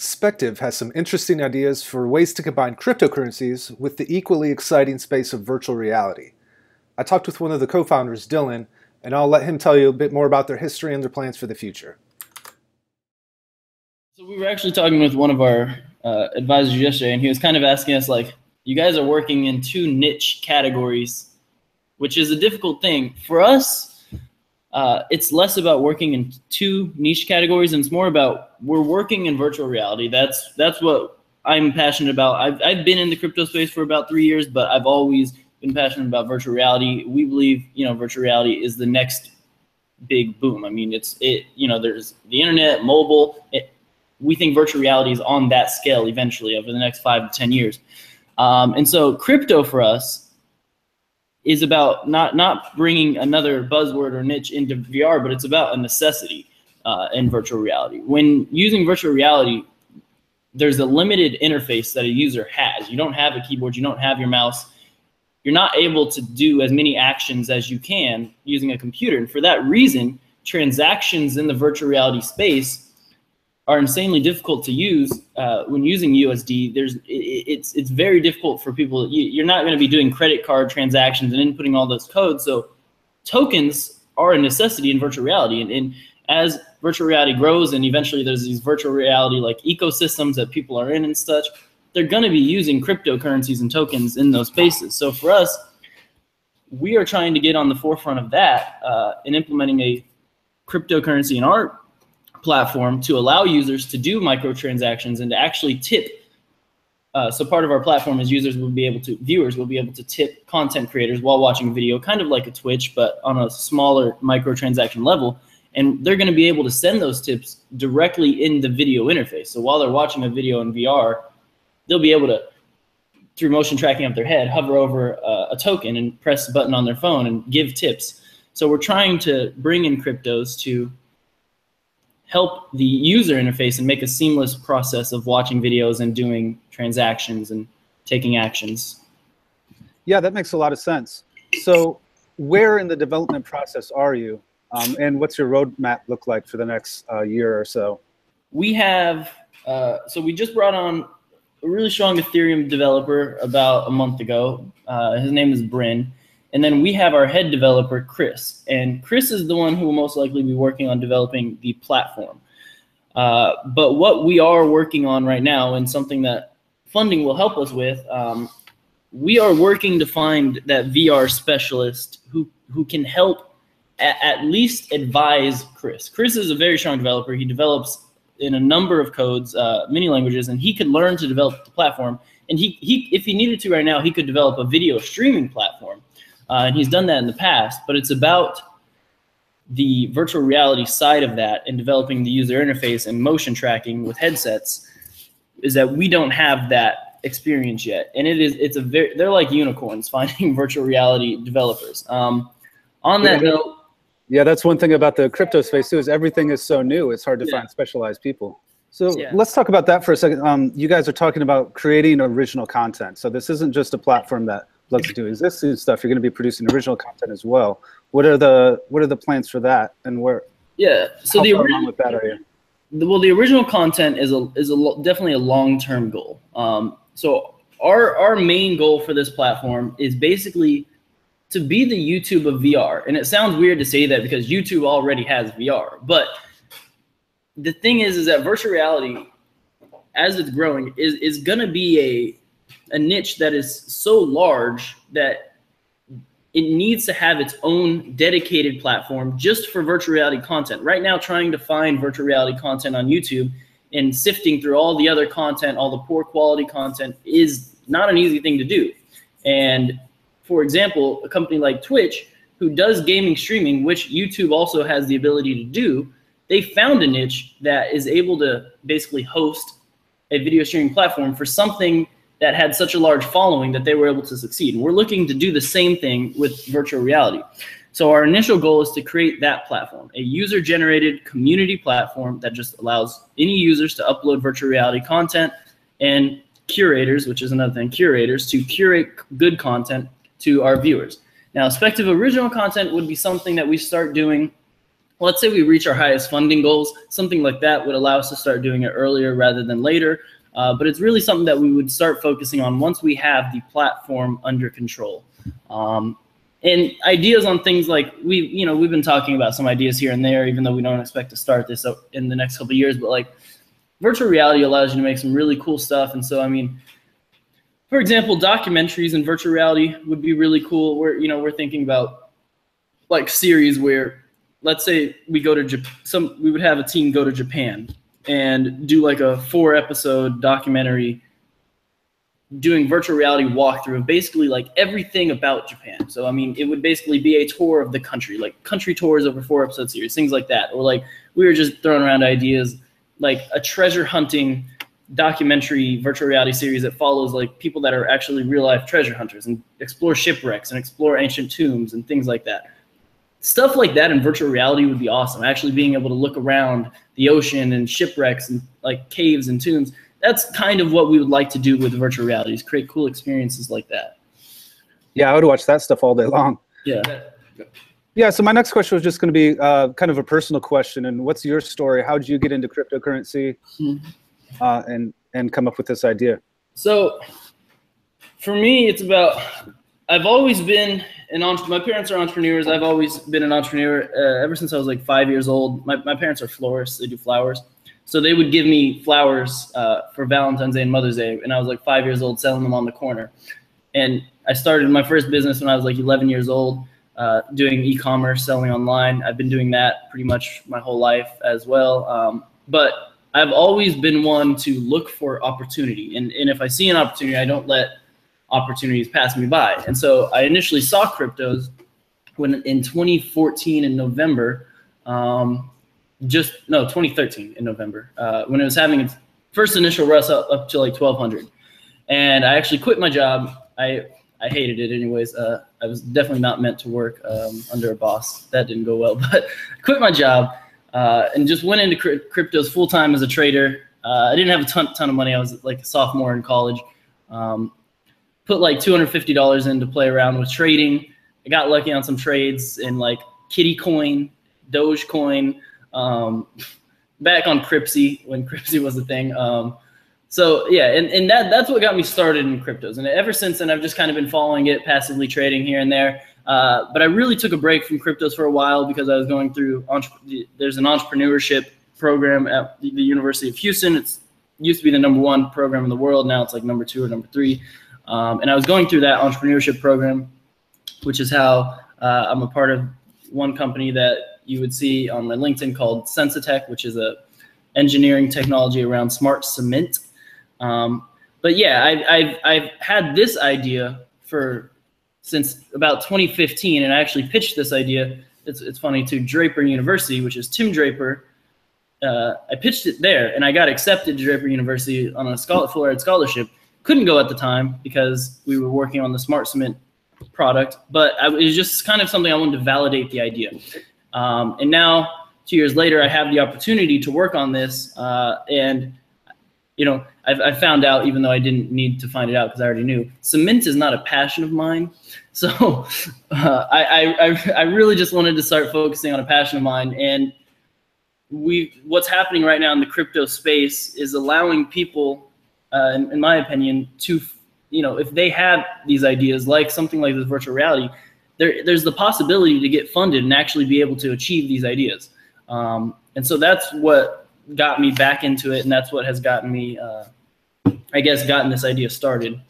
Spective has some interesting ideas for ways to combine cryptocurrencies with the equally exciting space of virtual reality. I talked with one of the co-founders, Dylan, and I'll let him tell you a bit more about their history and their plans for the future. So we were actually talking with one of our advisors yesterday, and he was kind of asking us, like, you guys are working in two niche categories, which is a difficult thing. For us, it's less about working in two niche categories, and it's more about we're working in virtual reality. That's what I'm passionate about. I've been in the crypto space for about 3 years, but I've always been passionate about virtual reality. We believe, virtual reality is the next big boom. I mean, there's the internet, mobile. We think virtual reality is on that scale eventually over the next 5 to 10 years. And so crypto for us is about not bringing another buzzword or niche into VR, but it's about a necessity in virtual reality. When using virtual reality, there's a limited interface that a user has. You don't have a keyboard, you don't have your mouse. You're not able to do as many actions as you can using a computer. And for that reason, transactions in the virtual reality space are insanely difficult to use when using USD. It's very difficult for people. You're not going to be doing credit card transactions and inputting all those codes. So tokens are a necessity in virtual reality. And as virtual reality grows, and eventually there's these virtual reality like ecosystems that people are in and such, they're going to be using cryptocurrencies and tokens in those spaces. So for us, we are trying to get on the forefront of that and implementing a cryptocurrency in our platform to allow users to do microtransactions and to actually tip. So part of our platform is viewers will be able to tip content creators while watching video, kind of like a Twitch, but on a smaller microtransaction level. And they're going to be able to send those tips directly in the video interface. So while they're watching a video in VR, they'll be able to, through motion tracking up their head, hover over a token and press a button on their phone and give tips. So we're trying to bring in cryptos to help the user interface and make a seamless process of watching videos and doing transactions and taking actions. Yeah, that makes a lot of sense. So where in the development process are you? And what's your roadmap look like for the next year or so? We have, so we just brought on a really strong Ethereum developer about a month ago. His name is Bryn. And then we have our head developer, Chris. And Chris is the one who will most likely be working on developing the platform. But what we are working on right now, and something that funding will help us with, we are working to find that VR specialist who can help at least advise Chris. Chris is a very strong developer. He develops in a number of codes, many languages, and he could learn to develop the platform. And he if he needed to right now, he could develop a video streaming platform. And he's done that in the past, but it's about the virtual reality side of that and developing the user interface and motion tracking with headsets, is that we don't have that experience yet. And they're like unicorns finding virtual reality developers. On that note, yeah, that's one thing about the crypto space too, is everything is so new. It's hard to find specialized people. So let's talk about that for a second. You guys are talking about creating original content. So this isn't just a platform that lets you do existing stuff. You're going to be producing original content as well. What are the plans for that, and where? Yeah. So how far along with that are you? Well, the original content is definitely a long-term goal. So our main goal for this platform is basically to be the YouTube of VR. And it sounds weird to say that because YouTube already has VR. But the thing is that virtual reality, as it's growing, is going to be a niche that is so large that it needs to have its own dedicated platform just for virtual reality content. Right now, trying to find virtual reality content on YouTube and sifting through all the other content, all the poor quality content, is not an easy thing to do. And for example, a company like Twitch, who does gaming streaming, which YouTube also has the ability to do, they found a niche that is able to basically host a video streaming platform for something that had such a large following that they were able to succeed. And we're looking to do the same thing with virtual reality. So our initial goal is to create that platform, a user-generated community platform that just allows any users to upload virtual reality content, and curators, which is another thing, curators, to curate good content to our viewers. Now, Spective original content would be something that we start doing let's say we reach our highest funding goals, something like that would allow us to start doing it earlier rather than later. But it's really something that we would start focusing on once we have the platform under control. And ideas on things like we've been talking about some ideas here and there, even though we don't expect to start this in the next couple of years, but like virtual reality allows you to make some really cool stuff. And so, I mean, for example, documentaries in virtual reality would be really cool. We're thinking about like series where, let's say we go to we would have a team go to Japan and do like a 4-episode documentary doing virtual reality walkthrough of basically like everything about Japan. So, I mean, it would basically be a tour of the country, like country tours over 4-episode series, things like that. Or like we were just throwing around ideas like a treasure hunting documentary virtual reality series that follows like people that are actually real life treasure hunters and explore shipwrecks and explore ancient tombs and things like that. Stuff like that in virtual reality would be awesome. Actually being able to look around the ocean and shipwrecks and like caves and tombs. That's kind of what we would like to do with virtual reality, is create cool experiences like that. Yeah, I would watch that stuff all day long. Yeah. Yeah, so my next question was just going to be kind of a personal question. And what's your story? How did you get into cryptocurrency and come up with this idea? So for me, it's about, I've always been an entrepreneur. My parents are entrepreneurs. I've always been an entrepreneur ever since I was like 5 years old. My parents are florists. They do flowers. So they would give me flowers for Valentine's Day and Mother's Day. And I was like 5 years old selling them on the corner. And I started my first business when I was like 11 years old, doing e-commerce, selling online. I've been doing that pretty much my whole life as well. But I've always been one to look for opportunity. And if I see an opportunity, I don't let opportunities pass me by. And so I initially saw cryptos when in 2014 in November, 2013 in November, when it was having its first initial rush up to like 1,200. And I actually quit my job. I hated it anyways. I was definitely not meant to work under a boss. That didn't go well, but I quit my job and just went into cryptos full time as a trader. I didn't have a ton of money. I was like a sophomore in college. Put like $250 in to play around with trading. I got lucky on some trades in like Kitty Coin, Dogecoin, back on Cryptsy when Cryptsy was a thing. So yeah, and that's what got me started in cryptos. And ever since then, I've just kind of been following it, passively trading here and there. But I really took a break from cryptos for a while because I was going through, there's an entrepreneurship program at the University of Houston. It used to be the #1 program in the world. Now it's like #2 or #3. And I was going through that entrepreneurship program, which is how I'm a part of one company that you would see on my LinkedIn called Sensatech, which is a engineering technology around smart cement. But yeah, I've had this idea since about 2015, and I actually pitched this idea. It's funny, to Draper University, which is Tim Draper. I pitched it there, and I got accepted to Draper University on a full-ride scholarship. Couldn't go at the time because we were working on the smart cement product, but it was just kind of something I wanted to validate the idea. And now, 2 years later, I have the opportunity to work on this, and I found out, even though I didn't need to find it out because I already knew, cement is not a passion of mine. So I really just wanted to start focusing on a passion of mine. And what's happening right now in the crypto space is allowing people, in my opinion, to, if they have these ideas, like something like this virtual reality, there's the possibility to get funded and actually be able to achieve these ideas. And so that's what got me back into it, and that's what has gotten me, I guess, gotten this idea started.